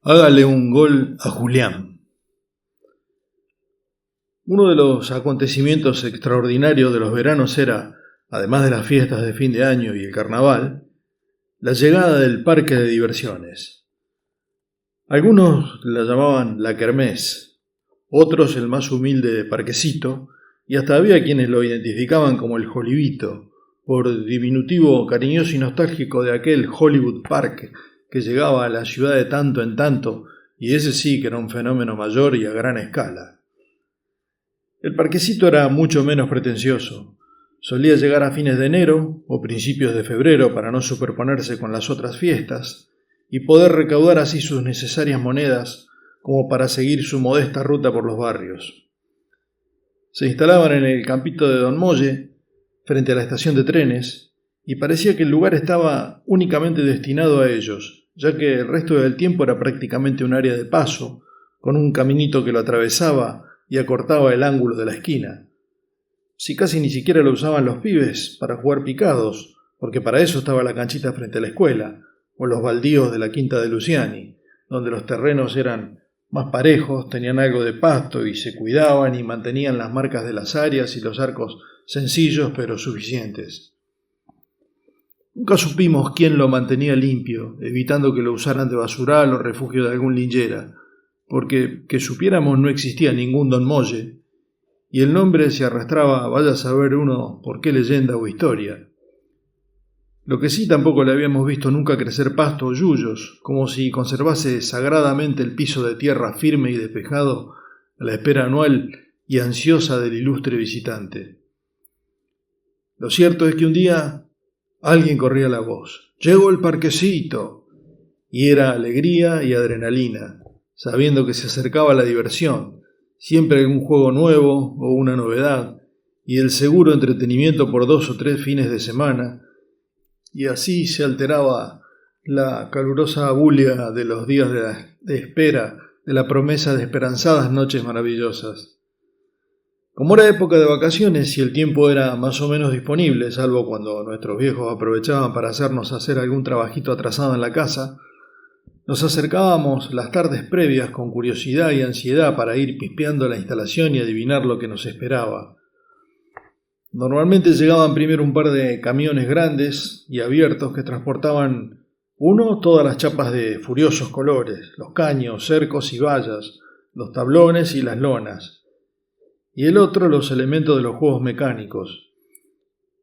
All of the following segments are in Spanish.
Hágale un gol a Julián. Uno de los acontecimientos extraordinarios de los veranos era, además de las fiestas de fin de año y el carnaval, la llegada del parque de diversiones. Algunos la llamaban la kermés, otros el más humilde parquecito, y hasta había quienes lo identificaban como el Jolibito, por diminutivo cariñoso y nostálgico de aquel Hollywood Park que llegaba a la ciudad de tanto en tanto, y ese sí que era un fenómeno mayor y a gran escala. El parquecito era mucho menos pretencioso. Solía llegar a fines de enero o principios de febrero para no superponerse con las otras fiestas y poder recaudar así sus necesarias monedas como para seguir su modesta ruta por los barrios. Se instalaban en el campito de Don Molle, frente a la estación de trenes, y parecía que el lugar estaba únicamente destinado a ellos, ya que el resto del tiempo era prácticamente un área de paso, con un caminito que lo atravesaba y acortaba el ángulo de la esquina. Si casi ni siquiera lo usaban los pibes para jugar picados, porque para eso estaba la canchita frente a la escuela, o los baldíos de la quinta de Luciani, donde los terrenos eran más parejos, tenían algo de pasto y se cuidaban y mantenían las marcas de las áreas y los arcos sencillos pero suficientes. Nunca supimos quién lo mantenía limpio, evitando que lo usaran de basural o refugio de algún linchera, porque, que supiéramos, no existía ningún Don Molle, y el nombre se arrastraba, vaya a saber uno por qué leyenda o historia. Lo que sí tampoco le habíamos visto nunca crecer pasto o yuyos, como si conservase sagradamente el piso de tierra firme y despejado a la espera anual y ansiosa del ilustre visitante. Lo cierto es que un día alguien corría la voz: «¡Llegó el parquecito!» Y era alegría y adrenalina, sabiendo que se acercaba la diversión, siempre algún juego nuevo o una novedad, y el seguro entretenimiento por 2 o 3 fines de semana, y así se alteraba la calurosa abulia de los días de espera, de la promesa de esperanzadas noches maravillosas. Como era época de vacaciones y el tiempo era más o menos disponible, salvo cuando nuestros viejos aprovechaban para hacernos hacer algún trabajito atrasado en la casa, nos acercábamos las tardes previas con curiosidad y ansiedad para ir pispeando la instalación y adivinar lo que nos esperaba. Normalmente llegaban primero un par de camiones grandes y abiertos que transportaban todas las chapas de furiosos colores, los caños, cercos y vallas, los tablones y las lonas, y el otro los elementos de los juegos mecánicos.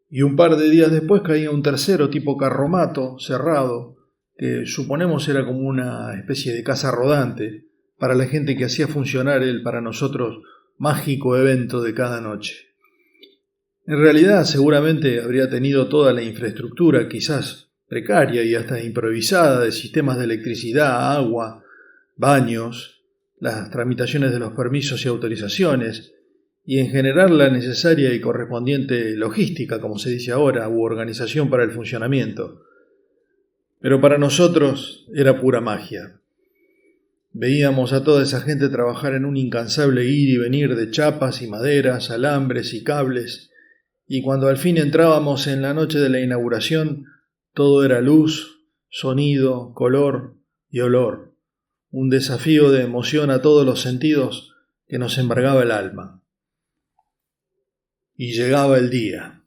Y un par de días después caía un tercero tipo carromato, cerrado, que suponemos era como una especie de casa rodante para la gente que hacía funcionar el, para nosotros, mágico evento de cada noche. En realidad seguramente habría tenido toda la infraestructura, quizás precaria y hasta improvisada, de sistemas de electricidad, agua, baños, las tramitaciones de los permisos y autorizaciones, y en general la necesaria y correspondiente logística, como se dice ahora, u organización para el funcionamiento. Pero para nosotros era pura magia. Veíamos a toda esa gente trabajar en un incansable ir y venir de chapas y maderas, alambres y cables, y cuando al fin entrábamos en la noche de la inauguración, todo era luz, sonido, color y olor, un desafío de emoción a todos los sentidos que nos embargaba el alma. Y llegaba el día.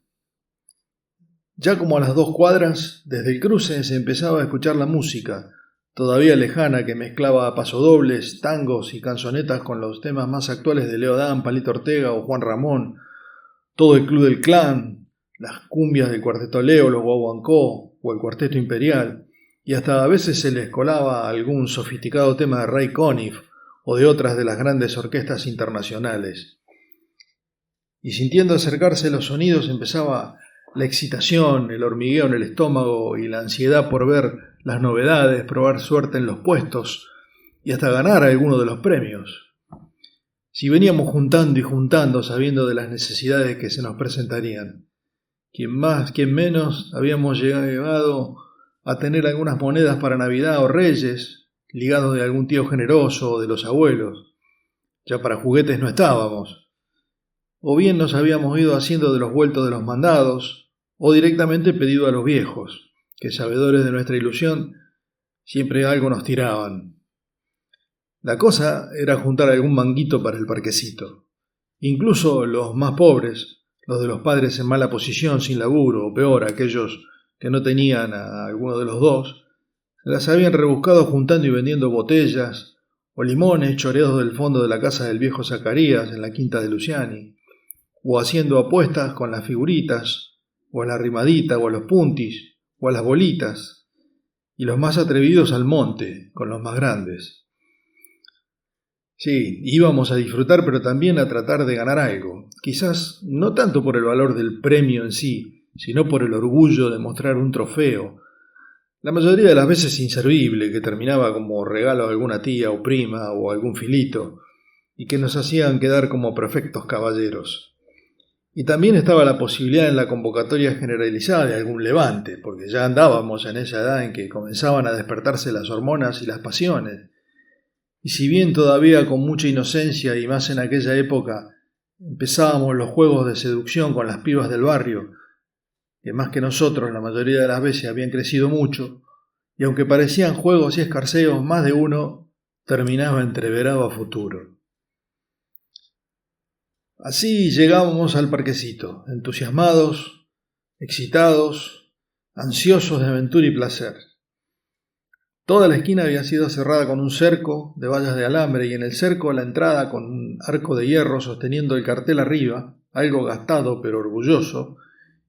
Ya como a las 2 cuadras, desde el cruce se empezaba a escuchar la música, todavía lejana, que mezclaba pasodobles, tangos y canzonetas con los temas más actuales de Leo Dan, Palito Ortega o Juan Ramón, todo el Club del Clan, las cumbias del Cuarteto Leo, los Guaguancó o el Cuarteto Imperial, y hasta a veces se les colaba algún sofisticado tema de Ray Conniff o de otras de las grandes orquestas internacionales. Y sintiendo acercarse los sonidos empezaba la excitación, el hormigueo en el estómago y la ansiedad por ver las novedades, probar suerte en los puestos y hasta ganar alguno de los premios. Si veníamos juntando y juntando sabiendo de las necesidades que se nos presentarían, quien más, quien menos, habíamos llegado a tener algunas monedas para Navidad o Reyes, ligados de algún tío generoso o de los abuelos. Ya para juguetes no estábamos. O bien nos habíamos ido haciendo de los vueltos de los mandados, o directamente pedido a los viejos, que sabedores de nuestra ilusión siempre algo nos tiraban. La cosa era juntar algún manguito para el parquecito. Incluso los más pobres, los de los padres en mala posición, sin laburo, o peor, aquellos que no tenían a alguno de los dos, se las habían rebuscado juntando y vendiendo botellas o limones choreados del fondo de la casa del viejo Zacarías en la quinta de Luciani, o haciendo apuestas con las figuritas, o a la rimadita, o a los puntis, o a las bolitas, y los más atrevidos al monte, con los más grandes. Sí, íbamos a disfrutar, pero también a tratar de ganar algo. Quizás no tanto por el valor del premio en sí, sino por el orgullo de mostrar un trofeo, la mayoría de las veces inservible, que terminaba como regalo a alguna tía o prima o algún filito, y que nos hacían quedar como perfectos caballeros. Y también estaba la posibilidad en la convocatoria generalizada de algún levante, porque ya andábamos en esa edad en que comenzaban a despertarse las hormonas y las pasiones. Y si bien todavía con mucha inocencia y más en aquella época empezábamos los juegos de seducción con las pibas del barrio, que más que nosotros la mayoría de las veces habían crecido mucho, y aunque parecían juegos y escarceos, más de uno terminaba entreverado a futuro. Así llegábamos al parquecito, entusiasmados, excitados, ansiosos de aventura y placer. Toda la esquina había sido cerrada con un cerco de vallas de alambre y en el cerco la entrada con un arco de hierro sosteniendo el cartel arriba, algo gastado pero orgulloso,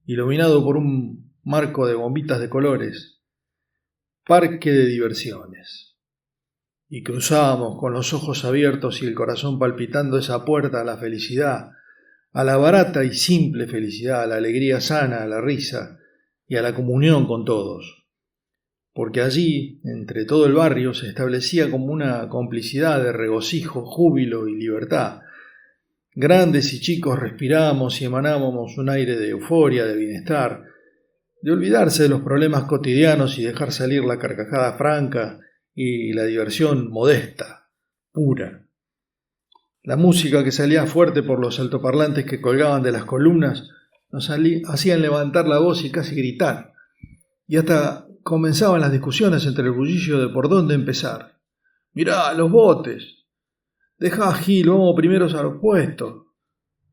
iluminado por un marco de bombitas de colores. Parque de diversiones. Y cruzábamos con los ojos abiertos y el corazón palpitando esa puerta a la felicidad, a la barata y simple felicidad, a la alegría sana, a la risa y a la comunión con todos. Porque allí, entre todo el barrio, se establecía como una complicidad de regocijo, júbilo y libertad. Grandes y chicos respirábamos y emanábamos un aire de euforia, de bienestar, de olvidarse de los problemas cotidianos y dejar salir la carcajada franca y la diversión modesta, pura. La música que salía fuerte por los altoparlantes que colgaban de las columnas nos hacían levantar la voz y casi gritar, y hasta comenzaban las discusiones entre el bullicio de por dónde empezar. «Mirá, los botes. Dejá, Gil, vamos primeros a los puestos.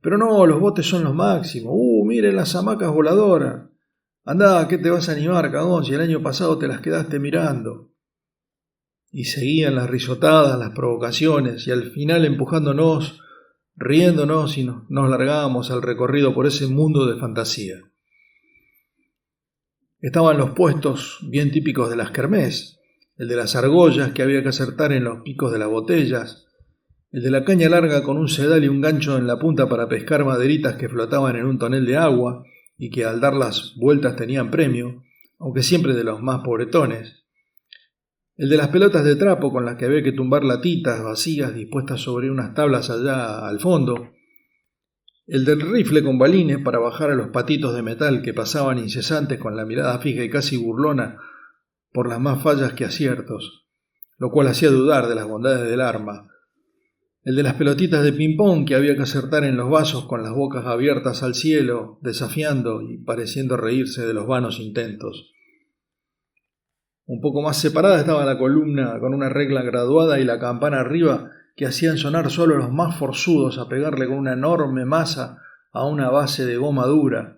Pero no, los botes son los máximos. Miren las hamacas voladoras. Andá, ¿qué te vas a animar, cagón, si el año pasado te las quedaste mirando?» Y seguían las risotadas, las provocaciones, y al final empujándonos, riéndonos y nos largábamos al recorrido por ese mundo de fantasía. Estaban los puestos bien típicos de las kermés, el de las argollas que había que acertar en los picos de las botellas, el de la caña larga con un sedal y un gancho en la punta para pescar maderitas que flotaban en un tonel de agua y que al dar las vueltas tenían premio, aunque siempre de los más pobretones, el de las pelotas de trapo con las que había que tumbar latitas vacías dispuestas sobre unas tablas allá al fondo, el del rifle con balines para bajar a los patitos de metal que pasaban incesantes con la mirada fija y casi burlona por las más fallas que aciertos, lo cual hacía dudar de las bondades del arma, el de las pelotitas de ping-pong que había que acertar en los vasos con las bocas abiertas al cielo, desafiando y pareciendo reírse de los vanos intentos. Un poco más separada estaba la columna con una regla graduada y la campana arriba que hacían sonar solo los más forzudos a pegarle con una enorme masa a una base de goma dura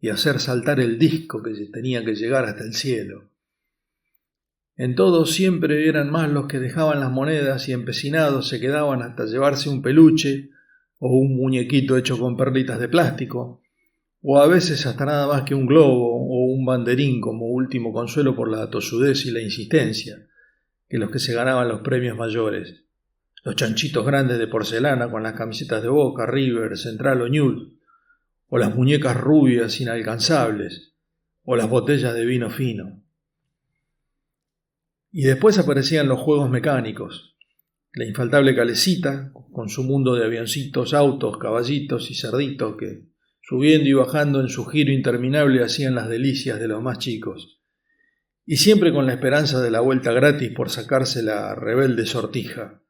y hacer saltar el disco que tenía que llegar hasta el cielo. En todos siempre eran más los que dejaban las monedas y empecinados se quedaban hasta llevarse un peluche o un muñequito hecho con perlitas de plástico, o a veces hasta nada más que un globo o un banderín como último consuelo por la tosudez y la insistencia, que los que se ganaban los premios mayores. Los chanchitos grandes de porcelana con las camisetas de Boca, River, Central o Newell's, o las muñecas rubias inalcanzables, o las botellas de vino fino. Y después aparecían los juegos mecánicos, la infaltable Calecita, con su mundo de avioncitos, autos, caballitos y cerditos que, subiendo y bajando en su giro interminable, hacían las delicias de los más chicos, y siempre con la esperanza de la vuelta gratis por sacarse la rebelde sortija.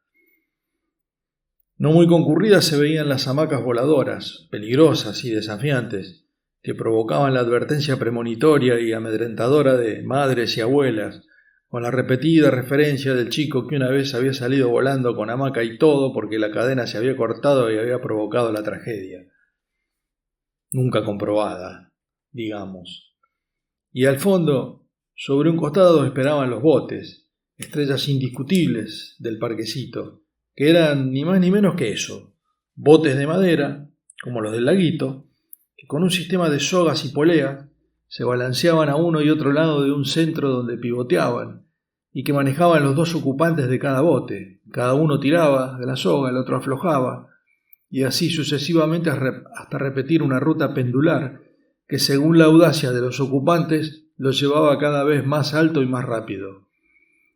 No muy concurridas se veían las hamacas voladoras, peligrosas y desafiantes, que provocaban la advertencia premonitoria y amedrentadora de madres y abuelas, con la repetida referencia del chico que una vez había salido volando con hamaca y todo porque la cadena se había cortado y había provocado la tragedia. Nunca comprobada, digamos. Y al fondo, sobre un costado, esperaban los botes, estrellas indiscutibles del parquecito, que eran ni más ni menos que eso, botes de madera, como los del laguito, que con un sistema de sogas y poleas se balanceaban a uno y otro lado de un centro donde pivoteaban, y que manejaban los dos ocupantes de cada bote. Cada uno tiraba de la soga, el otro aflojaba, y así sucesivamente hasta repetir una ruta pendular que, según la audacia de los ocupantes, los llevaba cada vez más alto y más rápido.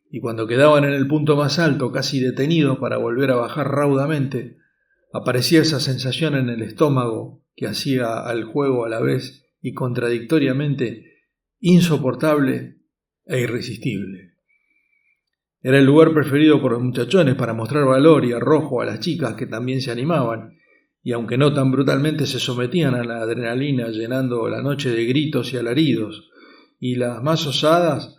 Y cuando quedaban en el punto más alto, casi detenidos para volver a bajar raudamente, aparecía esa sensación en el estómago que hacía al juego a la vez y contradictoriamente insoportable e irresistible. Era el lugar preferido por los muchachones para mostrar valor y arrojo a las chicas que también se animaban, y aunque no tan brutalmente se sometían a la adrenalina llenando la noche de gritos y alaridos, y las más osadas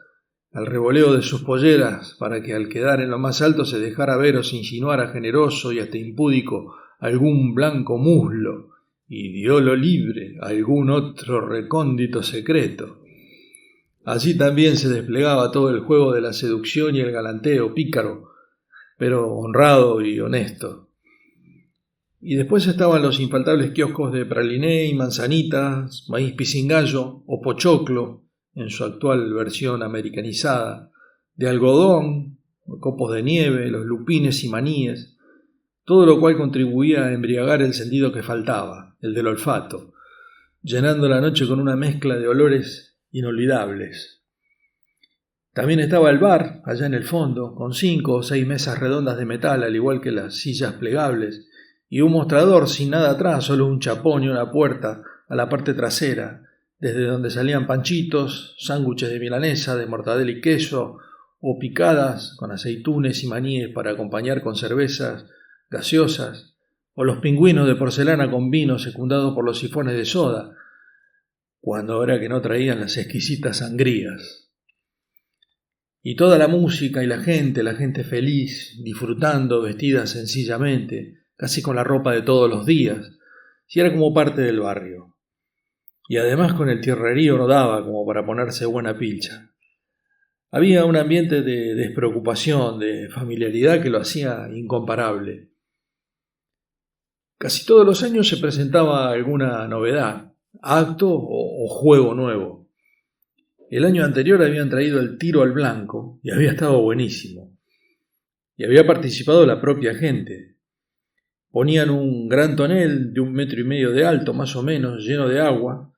al revoleo de sus polleras para que al quedar en lo más alto se dejara ver o se insinuara generoso y hasta impúdico algún blanco muslo, y diolo libre algún otro recóndito secreto. Allí también se desplegaba todo el juego de la seducción y el galanteo pícaro, pero honrado y honesto. Y después estaban los infaltables kioscos de praliné y manzanitas, maíz pisingallo o pochoclo, en su actual versión americanizada, de algodón, copos de nieve, los lupines y maníes, todo lo cual contribuía a embriagar el sentido que faltaba, el del olfato, llenando la noche con una mezcla de olores inolvidables. También estaba el bar, allá en el fondo, con 5 o 6 mesas redondas de metal, al igual que las sillas plegables, y un mostrador sin nada atrás, solo un chapón y una puerta a la parte trasera, desde donde salían panchitos, sándwiches de milanesa, de mortadela y queso, o picadas con aceitunes y maníes para acompañar con cervezas gaseosas, o los pingüinos de porcelana con vino secundados por los sifones de soda, cuando era que no traían las exquisitas sangrías. Y toda la música y la gente feliz, disfrutando, vestida sencillamente, casi con la ropa de todos los días, si era como parte del barrio. Y además con el tierrerío no daba como para ponerse buena pilcha. Había un ambiente de despreocupación, de familiaridad que lo hacía incomparable. Casi todos los años se presentaba alguna novedad, acto o juego nuevo. El año anterior habían traído el tiro al blanco y había estado buenísimo. Y había participado la propia gente. Ponían un gran tonel de 1,5 metros de alto, más o menos, lleno de agua,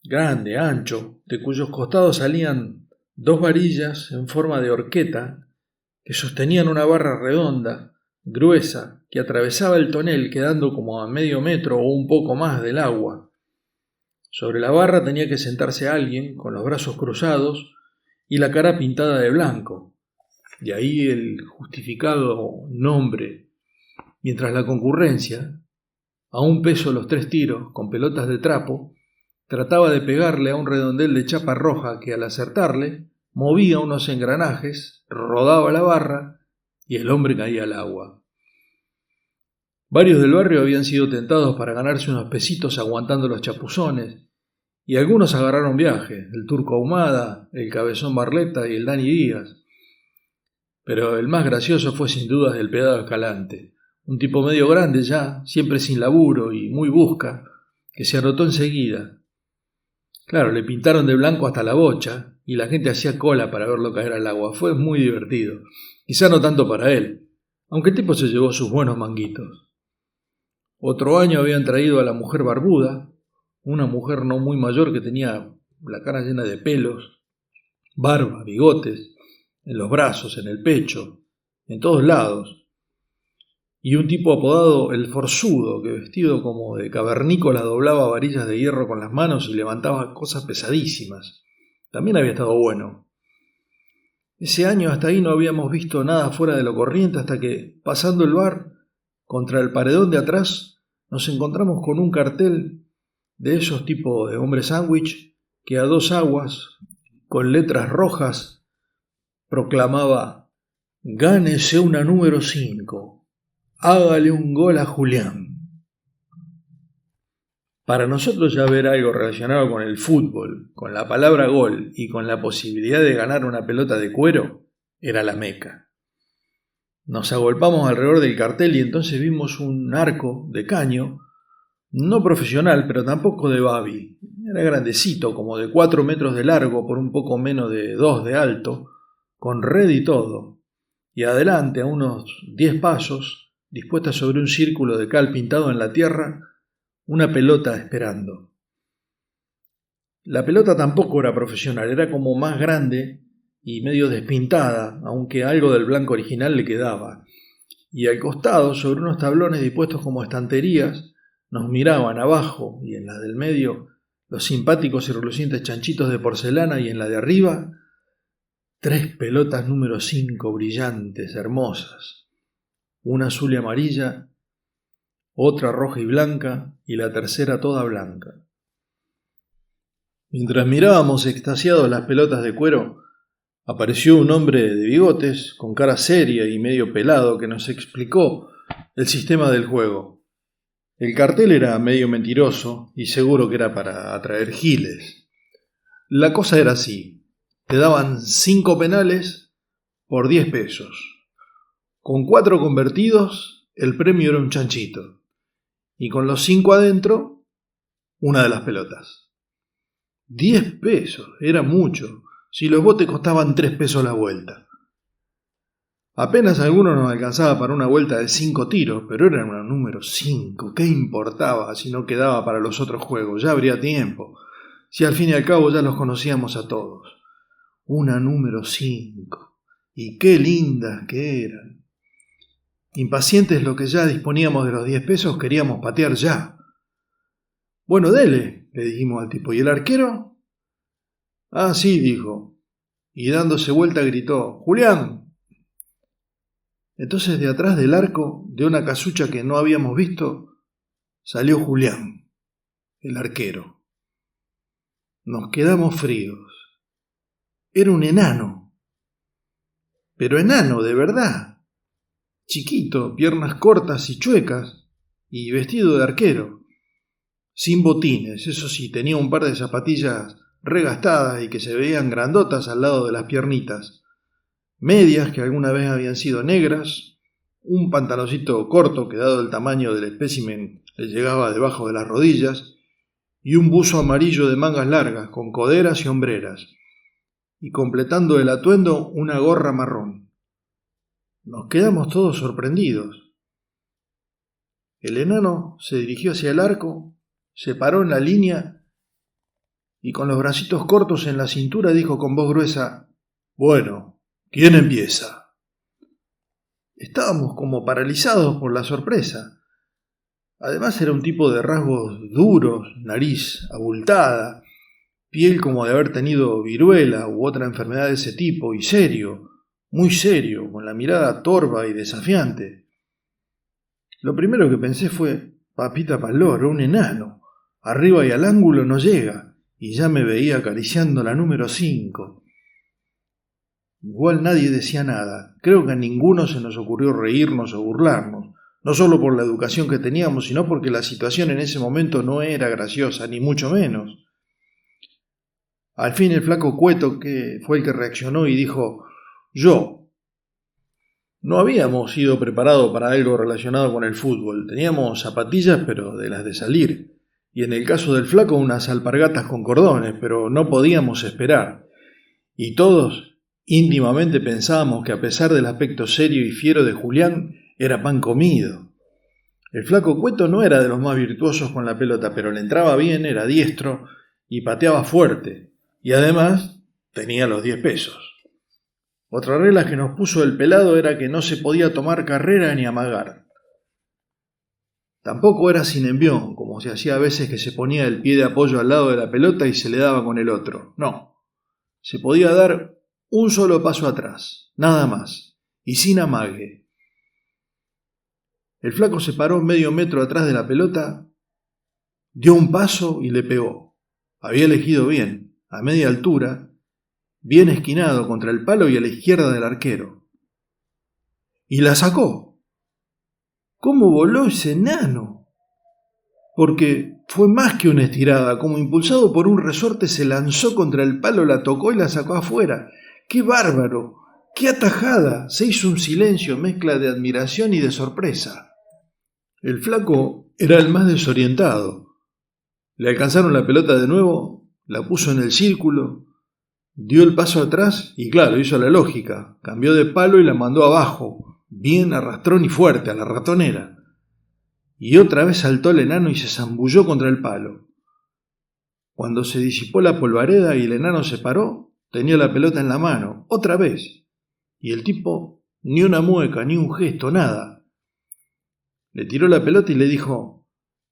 grande, ancho, de cuyos costados salían 2 varillas en forma de horqueta que sostenían una barra redonda, gruesa, que atravesaba el tonel quedando como a medio metro o un poco más del agua. Sobre la barra tenía que sentarse alguien con los brazos cruzados y la cara pintada de blanco, de ahí el justificado nombre, mientras la concurrencia, a 1 peso los 3 tiros, con pelotas de trapo, trataba de pegarle a un redondel de chapa roja que al acertarle movía unos engranajes, rodaba la barra y el hombre caía al agua. Varios del barrio habían sido tentados para ganarse unos pesitos aguantando los chapuzones, y algunos agarraron viaje, el Turco Ahumada, el Cabezón Barleta y el Dani Díaz. Pero el más gracioso fue sin dudas el Pedado Escalante, un tipo medio grande ya, siempre sin laburo y muy busca, que se anotó enseguida. Claro, le pintaron de blanco hasta la bocha, y la gente hacía cola para verlo caer al agua. Fue muy divertido. Quizá no tanto para él, aunque el tipo se llevó sus buenos manguitos. Otro año habían traído a la mujer barbuda, una mujer no muy mayor que tenía la cara llena de pelos, barba, bigotes, en los brazos, en el pecho, en todos lados, y un tipo apodado el Forzudo, que vestido como de cavernícola doblaba varillas de hierro con las manos y levantaba cosas pesadísimas. También había estado bueno. Ese año hasta ahí no habíamos visto nada fuera de lo corriente hasta que, pasando el bar, contra el paredón de atrás, nos encontramos con un cartel de esos tipos de hombre sándwich que a 2 aguas, con letras rojas, proclamaba: «Gánese una número 5, hágale un gol a Julián». Para nosotros ya ver algo relacionado con el fútbol, con la palabra gol y con la posibilidad de ganar una pelota de cuero, era la meca. Nos agolpamos alrededor del cartel y entonces vimos un arco de caño, no profesional, pero tampoco de babi. Era grandecito, como de 4 metros de largo por un poco menos de 2 de alto, con red y todo. Y adelante, a unos 10 pasos, dispuesta sobre un círculo de cal pintado en la tierra, una pelota esperando. La pelota tampoco era profesional, era como más grande y medio despintada, aunque algo del blanco original le quedaba. Y al costado, sobre unos tablones dispuestos como estanterías, nos miraban abajo y en la del medio los simpáticos y relucientes chanchitos de porcelana, y en la de arriba 3 pelotas número 5 brillantes, hermosas, una azul y amarilla, otra roja y blanca, y la tercera toda blanca. Mientras mirábamos extasiados las pelotas de cuero, apareció un hombre de bigotes, con cara seria y medio pelado, que nos explicó el sistema del juego. El cartel era medio mentiroso y seguro que era para atraer giles. La cosa era así: te daban 5 penales por 10 pesos. Con 4 convertidos, el premio era un chanchito. Y con los 5 adentro, una de las pelotas. 10 pesos, era mucho, si los botes costaban 3 pesos la vuelta. Apenas alguno nos alcanzaba para una vuelta de 5 tiros, pero era una número 5, ¿qué importaba si no quedaba para los otros juegos? Ya habría tiempo, si al fin y al cabo ya los conocíamos a todos. Una número 5, y qué lindas que eran. Impacientes los que ya disponíamos de los 10 pesos, queríamos patear ya. «Bueno, dele», le dijimos al tipo. «¿Y el arquero?» «Ah, sí», dijo, y dándose vuelta gritó: «¡Julián!». Entonces de atrás del arco, de una casucha que no habíamos visto, salió Julián, el arquero. Nos quedamos fríos. Era un enano, pero enano de verdad, chiquito, piernas cortas y chuecas, y vestido de arquero, sin botines. Eso sí, tenía un par de zapatillas regastadas y que se veían grandotas al lado de las piernitas, medias que alguna vez habían sido negras, un pantaloncito corto que, dado el tamaño del espécimen, le llegaba debajo de las rodillas, y un buzo amarillo de mangas largas con coderas y hombreras, y completando el atuendo una gorra marrón. Nos quedamos todos sorprendidos. El enano se dirigió hacia el arco, se paró en la línea y con los bracitos cortos en la cintura dijo con voz gruesa: «Bueno, ¿quién empieza?». Estábamos como paralizados por la sorpresa. Además era un tipo de rasgos duros, nariz abultada, piel como de haber tenido viruela u otra enfermedad de ese tipo, y serio, muy serio, con la mirada torva y desafiante. Lo primero que pensé fue: papita pa'l loro, un enano, arriba y al ángulo no llega, y ya me veía acariciando la número 5. Igual nadie decía nada. Creo que a ninguno se nos ocurrió reírnos o burlarnos, no solo por la educación que teníamos, sino porque la situación en ese momento no era graciosa, ni mucho menos. Al fin el flaco Cueto, que fue el que reaccionó y dijo: «Yo». No habíamos sido preparados para algo relacionado con el fútbol. Teníamos zapatillas, pero de las de salir, y en el caso del flaco unas alpargatas con cordones, pero no podíamos esperar. Y todos íntimamente pensábamos que, a pesar del aspecto serio y fiero de Julián, era pan comido. El flaco Cueto no era de los más virtuosos con la pelota, pero le entraba bien, era diestro y pateaba fuerte, y además tenía los 10 pesos. Otra regla que nos puso el pelado era que no se podía tomar carrera ni amagar. Tampoco era sin envión, como se hacía a veces, que se ponía el pie de apoyo al lado de la pelota y se le daba con el otro. No, se podía dar un solo paso atrás, nada más, y sin amague. El flaco se paró medio metro atrás de la pelota, dio un paso y le pegó. Había elegido bien, a media altura, bien esquinado contra el palo y a la izquierda del arquero. Y la sacó. ¿Cómo voló ese enano? Porque fue más que una estirada, como impulsado por un resorte se lanzó contra el palo, la tocó y la sacó afuera. ¡Qué bárbaro! ¡Qué atajada! Se hizo un silencio, mezcla de admiración y de sorpresa. El flaco era el más desorientado. Le alcanzaron la pelota de nuevo, la puso en el círculo, dio el paso atrás y claro, hizo la lógica, cambió de palo y la mandó abajo, bien arrastrón y fuerte, a la ratonera. Y otra vez saltó el enano y se zambulló contra el palo. Cuando se disipó la polvareda y el enano se paró, tenía la pelota en la mano, otra vez. Y el tipo, ni una mueca, ni un gesto, nada. Le tiró la pelota y le dijo: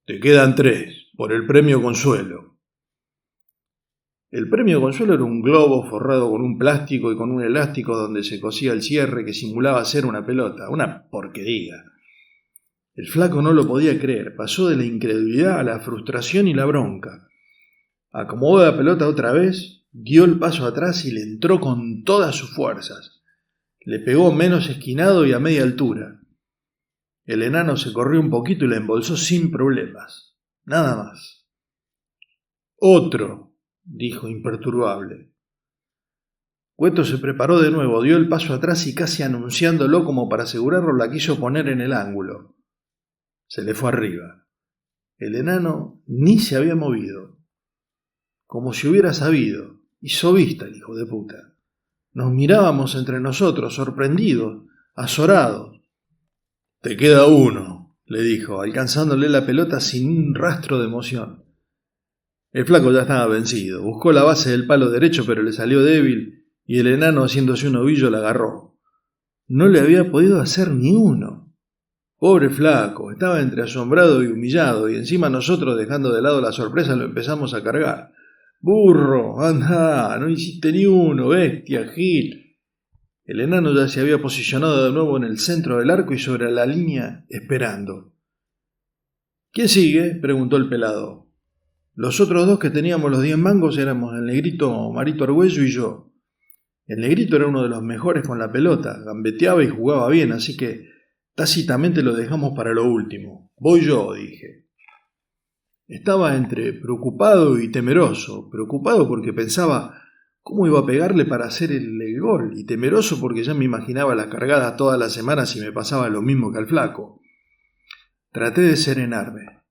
«Te quedan 3, por el premio consuelo». El premio consuelo era un globo forrado con un plástico y con un elástico donde se cosía el cierre que simulaba ser una pelota, una porquería. El flaco no lo podía creer, pasó de la incredulidad a la frustración y la bronca. Acomodó la pelota otra vez, dio el paso atrás y le entró con todas sus fuerzas. Le pegó menos esquinado y a media altura. El enano se corrió un poquito y la embolsó sin problemas. Nada más. «Otro», dijo imperturbable. Cueto se preparó de nuevo, dio el paso atrás y casi anunciándolo como para asegurarlo la quiso poner en el ángulo. Se le fue arriba. El enano ni se había movido. Como si hubiera sabido. Hizo vista el hijo de puta. Nos mirábamos entre nosotros, sorprendidos, azorados. «Te queda uno», le dijo, alcanzándole la pelota sin un rastro de emoción. El flaco ya estaba vencido. Buscó la base del palo derecho, pero le salió débil, y el enano, haciéndose un ovillo, la agarró. No le había podido hacer ni uno. Pobre flaco, estaba entre asombrado y humillado, y encima nosotros, dejando de lado la sorpresa, lo empezamos a cargar. «Burro, anda, no hiciste ni uno, bestia, gil». El enano ya se había posicionado de nuevo en el centro del arco y sobre la línea, esperando. «¿Quién sigue?», preguntó el pelado. Los otros 2 que teníamos los 10 mangos éramos el negrito Marito Argüello y yo. El negrito era uno de los mejores con la pelota, gambeteaba y jugaba bien, así que tácitamente lo dejamos para lo último. «Voy yo», dije. Estaba entre preocupado y temeroso. Preocupado porque pensaba cómo iba a pegarle para hacer el gol, y temeroso porque ya me imaginaba las cargadas todas las semanas y me pasaba lo mismo que al flaco. Traté de serenarme.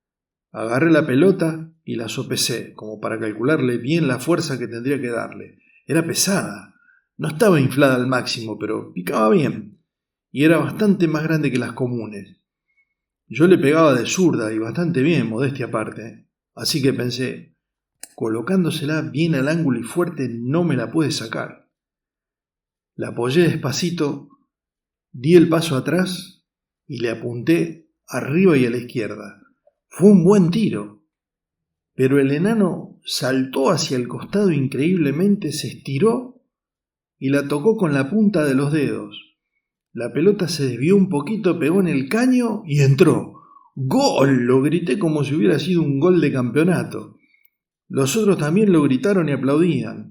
Agarré la pelota y la sopesé, como para calcularle bien la fuerza que tendría que darle. Era pesada. No estaba inflada al máximo, pero picaba bien. Y era bastante más grande que las comunes. Yo le pegaba de zurda y bastante bien, modestia aparte. Así que pensé, colocándosela bien al ángulo y fuerte no me la puede sacar. La apoyé despacito, di el paso atrás y le apunté arriba y a la izquierda. Fue un buen tiro, pero el enano saltó hacia el costado increíblemente, se estiró y la tocó con la punta de los dedos. La pelota se desvió un poquito, pegó en el caño y entró. ¡Gol!, lo grité como si hubiera sido un gol de campeonato. Los otros también lo gritaron y aplaudían.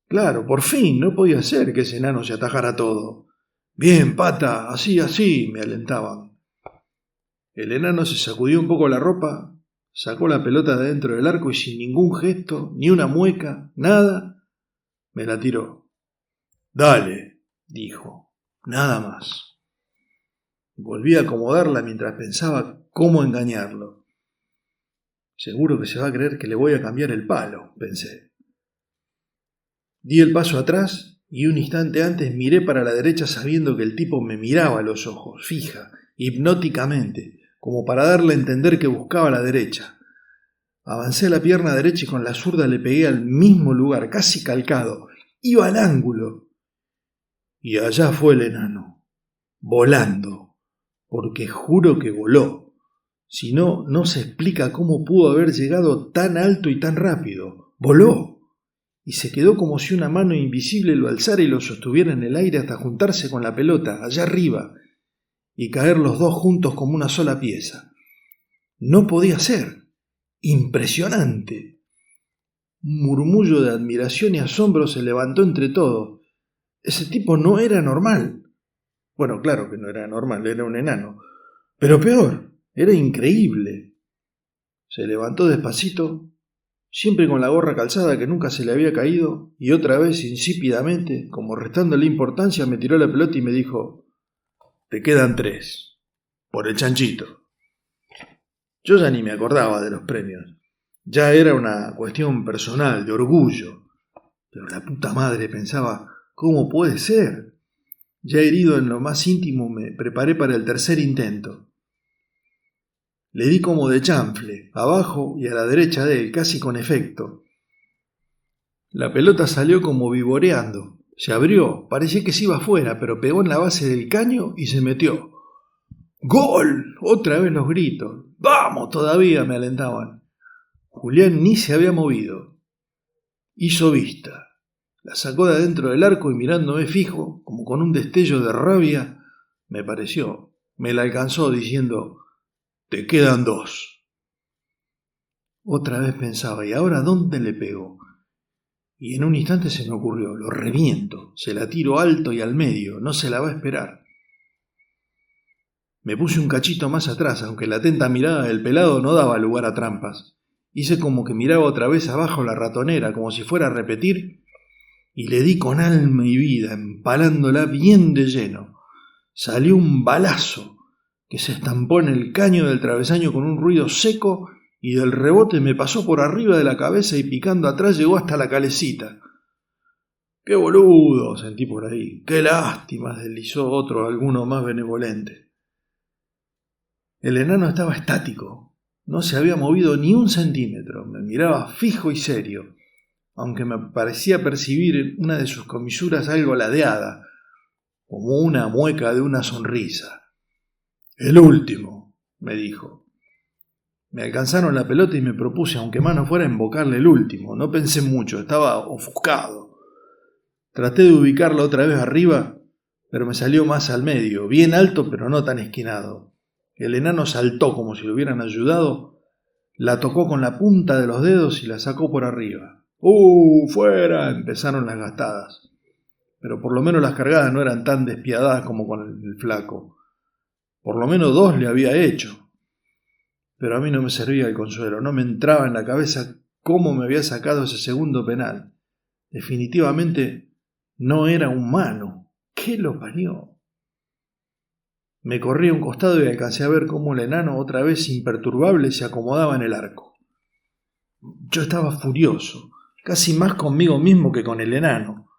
Claro, por fin, no podía ser que ese enano se atajara todo. «Bien, pata, así», me alentaban. El enano se sacudió un poco la ropa, sacó la pelota de dentro del arco y sin ningún gesto, ni una mueca, nada, me la tiró. «Dale», dijo, nada más. Volví a acomodarla mientras pensaba cómo engañarlo. Seguro que se va a creer que le voy a cambiar el palo, pensé. Di el paso atrás y un instante antes miré para la derecha sabiendo que el tipo me miraba a los ojos, fija, hipnóticamente, como para darle a entender que buscaba la derecha. Avancé la pierna derecha y con la zurda le pegué al mismo lugar, casi calcado. Iba al ángulo. Y allá fue el enano, volando, porque juro que voló. Si no, no se explica cómo pudo haber llegado tan alto y tan rápido. Voló. Y se quedó como si una mano invisible lo alzara y lo sostuviera en el aire hasta juntarse con la pelota, allá arriba, y caer los 2 juntos como una sola pieza. No podía ser. Impresionante. Un murmullo de admiración y asombro se levantó entre todos. Ese tipo no era normal. Bueno, claro que no era normal, era un enano. Pero peor, era increíble. Se levantó despacito, siempre con la gorra calzada que nunca se le había caído, y otra vez, insípidamente, como restándole importancia, me tiró la pelota y me dijo: «Te quedan 3, por el chanchito». Yo ya ni me acordaba de los premios. Ya era una cuestión personal, de orgullo. Pero la puta madre, pensaba, ¿cómo puede ser? Ya herido en lo más íntimo, me preparé para el tercer intento. Le di como de chanfle, abajo y a la derecha de él, casi con efecto. La pelota salió como vivoreando. Se abrió, parecía que se iba afuera, pero pegó en la base del caño y se metió. ¡Gol! Otra vez los gritos. ¡Vamos todavía!, me alentaban. Julián ni se había movido. Hizo vista. La sacó de adentro del arco y mirándome fijo, como con un destello de rabia, me la alcanzó diciendo: «Te quedan 2». Otra vez pensaba, ¿y ahora dónde le pego? Y en un instante se me ocurrió: lo reviento, se la tiro alto y al medio, no se la va a esperar. Me puse un cachito más atrás, aunque la atenta mirada del pelado no daba lugar a trampas. Hice como que miraba otra vez abajo la ratonera, como si fuera a repetir, y le di con alma y vida, empalándola bien de lleno. Salió un balazo que se estampó en el caño del travesaño con un ruido seco, y del rebote me pasó por arriba de la cabeza y picando atrás llegó hasta la calecita. «¡Qué boludo!», sentí por ahí. «¡Qué lástima!», deslizó alguno más benevolente. El enano estaba estático, no se había movido ni un centímetro, me miraba fijo y serio, aunque me parecía percibir en una de sus comisuras algo ladeada, como una mueca de una sonrisa. «El último», me dijo. Me alcanzaron la pelota y me propuse, aunque más no fuera, invocarle el último. No pensé mucho, estaba ofuscado. Traté de ubicarlo otra vez arriba, pero me salió más al medio, bien alto pero no tan esquinado. El enano saltó como si lo hubieran ayudado, la tocó con la punta de los dedos y la sacó por arriba. ¡Fuera!, empezaron las gastadas. Pero por lo menos las cargadas no eran tan despiadadas como con el flaco. Por lo menos 2 le había hecho. Pero a mí no me servía el consuelo, no me entraba en la cabeza cómo me había sacado ese segundo penal. Definitivamente no era humano. ¿Qué lo parió? Me corrí a un costado y alcancé a ver cómo el enano, otra vez imperturbable, se acomodaba en el arco. Yo estaba furioso, casi más conmigo mismo que con el enano.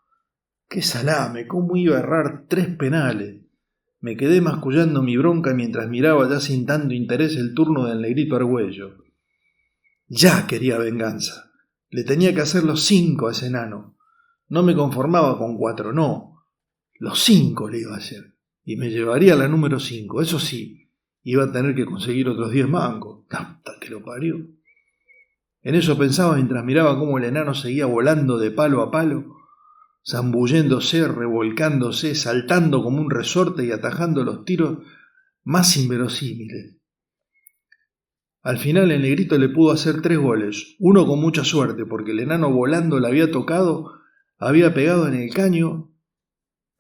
¡Qué salame! ¿Cómo iba a errar 3 penales? Me quedé mascullando mi bronca mientras miraba ya sin tanto interés el turno del negrito Argüello. Ya quería venganza. Le tenía que hacer los 5 a ese enano. No me conformaba con 4, no. Los 5 le iba a hacer. Y me llevaría la número 5, eso sí. Iba a tener que conseguir otros 10 mangos. ¡Hasta que lo parió! En eso pensaba mientras miraba cómo el enano seguía volando de palo a palo, zambulléndose, revolcándose, saltando como un resorte y atajando los tiros más inverosímiles. Al final el negrito le pudo hacer 3 goles, uno con mucha suerte, porque el enano volando le había tocado, había pegado en el caño,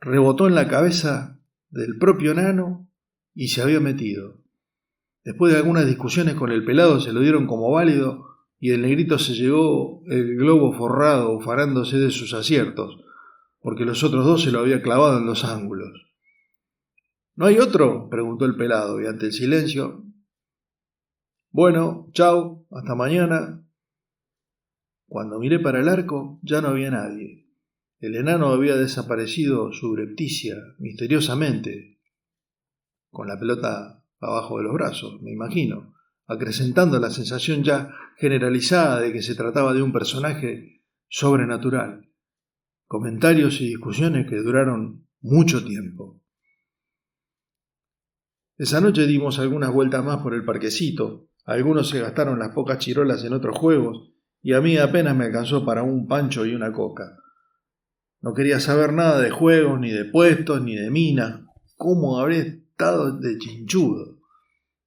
rebotó en la cabeza del propio enano y se había metido. Después de algunas discusiones con el pelado se lo dieron como válido y el negrito se llevó el globo forrado, ufanándose de sus aciertos, porque los otros 2 se lo había clavado en los ángulos. ¿No hay otro?, preguntó el pelado, y ante el silencio: «Bueno, chau, hasta mañana». Cuando miré para el arco ya no había nadie. El enano había desaparecido subrepticia, misteriosamente, con la pelota abajo de los brazos, me imagino, acrecentando la sensación ya generalizada de que se trataba de un personaje sobrenatural. Comentarios y discusiones que duraron mucho tiempo. Esa noche dimos algunas vueltas más por el parquecito. Algunos se gastaron las pocas chirolas en otros juegos y a mí apenas me alcanzó para un pancho y una coca. No quería saber nada de juegos, ni de puestos, ni de minas. ¿Cómo habré estado de chinchudo?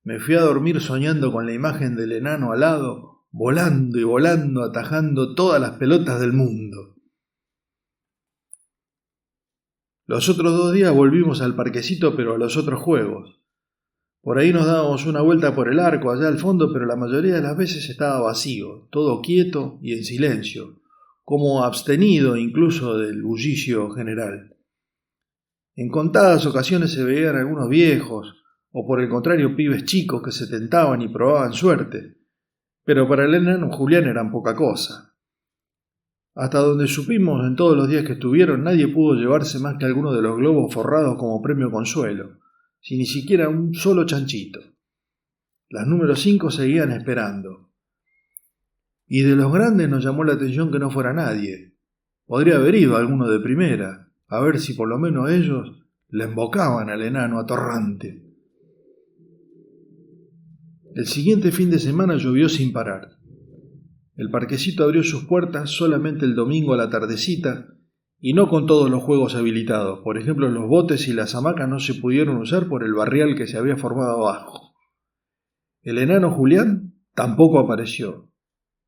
Me fui a dormir soñando con la imagen del enano alado, volando y volando, atajando todas las pelotas del mundo. Los otros 2 días volvimos al parquecito, pero a los otros juegos. Por ahí nos dábamos una vuelta por el arco allá al fondo, pero la mayoría de las veces estaba vacío, todo quieto y en silencio, como abstenido incluso del bullicio general. En contadas ocasiones se veían algunos viejos, o por el contrario pibes chicos que se tentaban y probaban suerte, pero para el enano Julián eran poca cosa. Hasta donde supimos en todos los días que estuvieron, nadie pudo llevarse más que alguno de los globos forrados como premio consuelo, sin ni siquiera un solo chanchito. Las número 5 seguían esperando. Y de los grandes nos llamó la atención que no fuera nadie. Podría haber ido alguno de primera, a ver si por lo menos ellos le embocaban al enano atorrante. El siguiente fin de semana llovió sin parar. El parquecito abrió sus puertas solamente el domingo a la tardecita y no con todos los juegos habilitados. Por ejemplo, los botes y las hamacas no se pudieron usar por el barrial que se había formado abajo. El enano Julián tampoco apareció,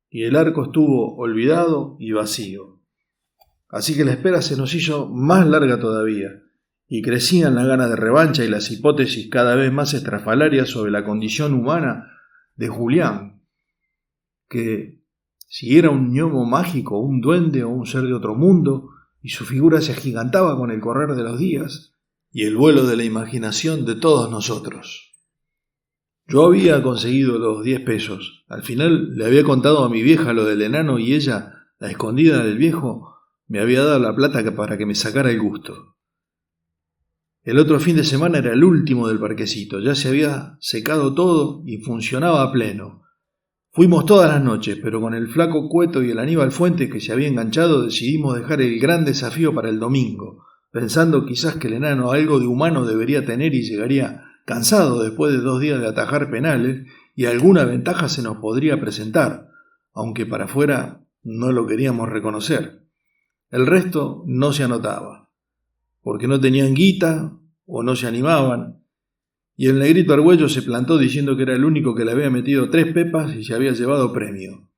y el arco estuvo olvidado y vacío. Así que la espera se nos hizo más larga todavía, y crecían las ganas de revancha y las hipótesis cada vez más estrafalarias sobre la condición humana de Julián, que si era un gnomo mágico, un duende o un ser de otro mundo, y su figura se agigantaba con el correr de los días y el vuelo de la imaginación de todos nosotros. Yo había conseguido los 10 pesos. Al final le había contado a mi vieja lo del enano y ella, a escondida del viejo, me había dado la plata para que me sacara el gusto. El otro fin de semana era el último del parquecito. Ya se había secado todo y funcionaba a pleno. Fuimos todas las noches, pero con el flaco Cueto y el Aníbal Fuentes que se había enganchado decidimos dejar el gran desafío para el domingo, pensando quizás que el enano algo de humano debería tener y llegaría cansado después de 2 días de atajar penales y alguna ventaja se nos podría presentar, aunque para afuera no lo queríamos reconocer. El resto no se anotaba, porque no tenían guita o no se animaban. Y el negrito Argüello se plantó diciendo que era el único que le había metido 3 pepas y se había llevado premio.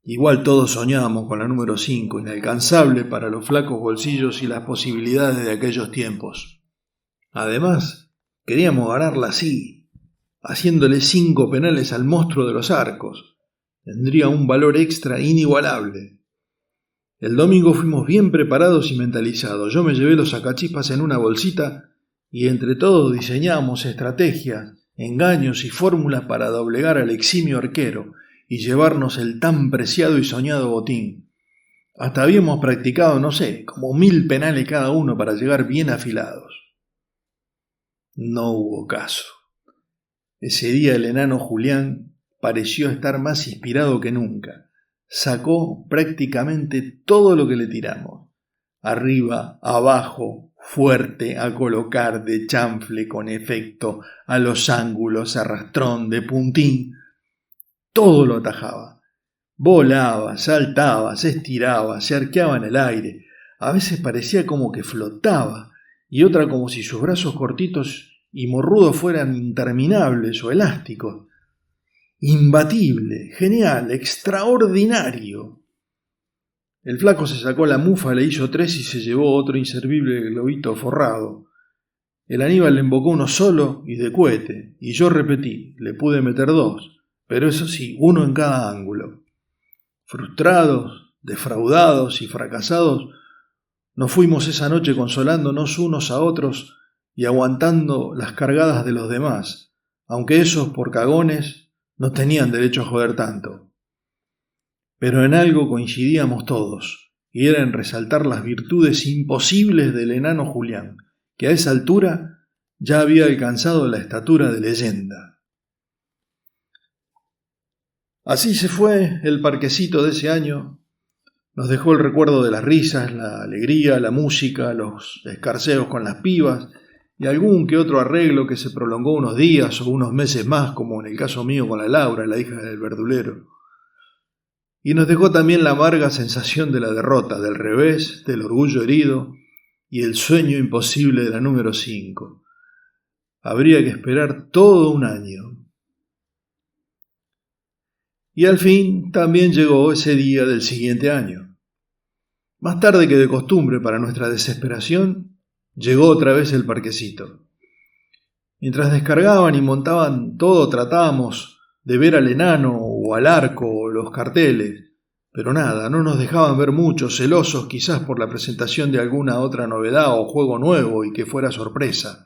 Igual todos soñábamos con la número 5, inalcanzable para los flacos bolsillos y las posibilidades de aquellos tiempos. Además, queríamos ganarla así, haciéndole 5 penales al monstruo de los arcos. Tendría un valor extra inigualable. El domingo fuimos bien preparados y mentalizados. Yo me llevé los sacachispas en una bolsita y entre todos diseñamos estrategias, engaños y fórmulas para doblegar al eximio arquero y llevarnos el tan preciado y soñado botín. Hasta habíamos practicado, no sé, como 1000 penales cada uno para llegar bien afilados. No hubo caso. Ese día el enano Julián pareció estar más inspirado que nunca. Sacó prácticamente todo lo que le tiramos. Arriba, abajo, fuerte, a colocar, de chanfle, con efecto, a los ángulos, arrastrón, de puntín. Todo lo atajaba. Volaba, saltaba, se estiraba, se arqueaba en el aire. A veces parecía como que flotaba, y otra como si sus brazos cortitos y morrudos fueran interminables o elásticos. Imbatible, genial, extraordinario. El flaco se sacó la mufa, le hizo 3 y se llevó otro inservible globito forrado. El Aníbal le embocó uno solo y de cohete, y yo repetí, le pude meter 2, pero eso sí, 1 en cada ángulo. Frustrados, defraudados y fracasados, nos fuimos esa noche consolándonos unos a otros y aguantando las cargadas de los demás, aunque esos por cagones no tenían derecho a joder tanto. Pero en algo coincidíamos todos, y era en resaltar las virtudes imposibles del enano Julián, que a esa altura ya había alcanzado la estatura de leyenda. Así se fue el parquecito de ese año. Nos dejó el recuerdo de las risas, la alegría, la música, los escarceos con las pibas y algún que otro arreglo que se prolongó unos días o unos meses más, como en el caso mío con la Laura, la hija del verdulero. Y nos dejó también la amarga sensación de la derrota, del revés, del orgullo herido y el sueño imposible de la número 5. Habría que esperar todo un año. Y al fin también llegó ese día del siguiente año. Más tarde que de costumbre, para nuestra desesperación, llegó otra vez el parquecito. Mientras descargaban y montaban todo, tratábamos de ver al enano o al arco o los carteles, pero nada, no nos dejaban ver mucho, celosos quizás por la presentación de alguna otra novedad o juego nuevo y que fuera sorpresa.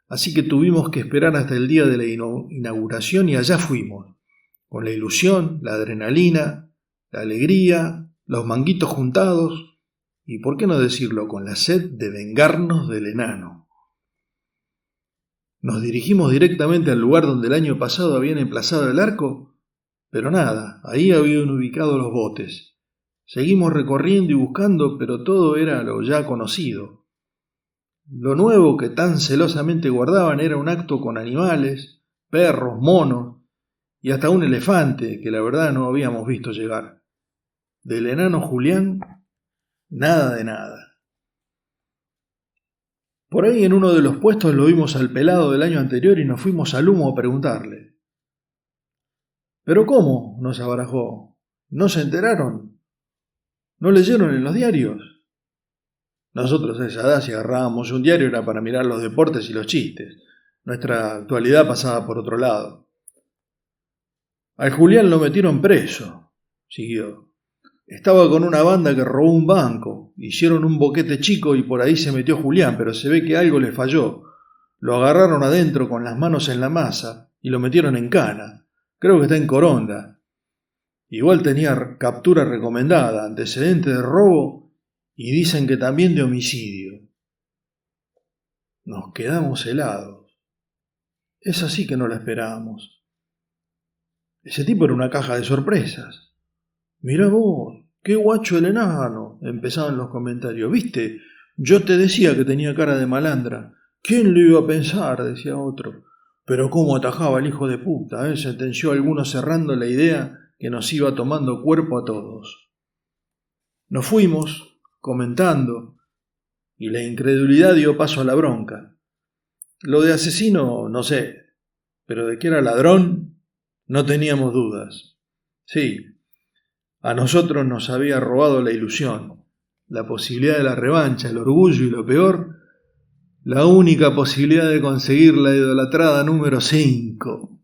Así que tuvimos que esperar hasta el día de la inauguración y allá fuimos, con la ilusión, la adrenalina, la alegría, los manguitos juntados y, por qué no decirlo, con la sed de vengarnos del enano. Nos dirigimos directamente al lugar donde el año pasado habían emplazado el arco, pero nada, ahí habían ubicado los botes. Seguimos recorriendo y buscando, pero todo era lo ya conocido. Lo nuevo que tan celosamente guardaban era un acto con animales, perros, monos y hasta un elefante que la verdad no habíamos visto llegar. Del enano Julián, nada de nada. Por ahí en uno de los puestos lo vimos al pelado del año anterior y nos fuimos al humo a preguntarle. ¿Pero cómo?, nos abarajó. ¿No se enteraron? ¿No leyeron en los diarios? Nosotros a esa edad, si agarrábamos un diario, era para mirar los deportes y los chistes. Nuestra actualidad pasaba por otro lado. Al Julián lo metieron preso, siguió. Estaba con una banda que robó un banco. Hicieron un boquete chico y por ahí se metió Julián, pero se ve que algo le falló. Lo agarraron adentro con las manos en la masa y lo metieron en cana. Creo que está en Coronda. Igual tenía captura recomendada, antecedente de robo y dicen que también de homicidio. Nos quedamos helados. Esa sí que no la esperábamos. Ese tipo era una caja de sorpresas. Mirá vos, qué guacho el enano, empezaban los comentarios. ¿Viste? Yo te decía que tenía cara de malandra. ¿Quién lo iba a pensar?, decía otro. Pero cómo atajaba el hijo de puta, sentenció alguno cerrando la idea que nos iba tomando cuerpo a todos. Nos fuimos, comentando, y la incredulidad dio paso a la bronca. Lo de asesino, no sé, pero de que era ladrón, no teníamos dudas. Sí, a nosotros nos había robado la ilusión, la posibilidad de la revancha, el orgullo y lo peor, la única posibilidad de conseguir la idolatrada número 5.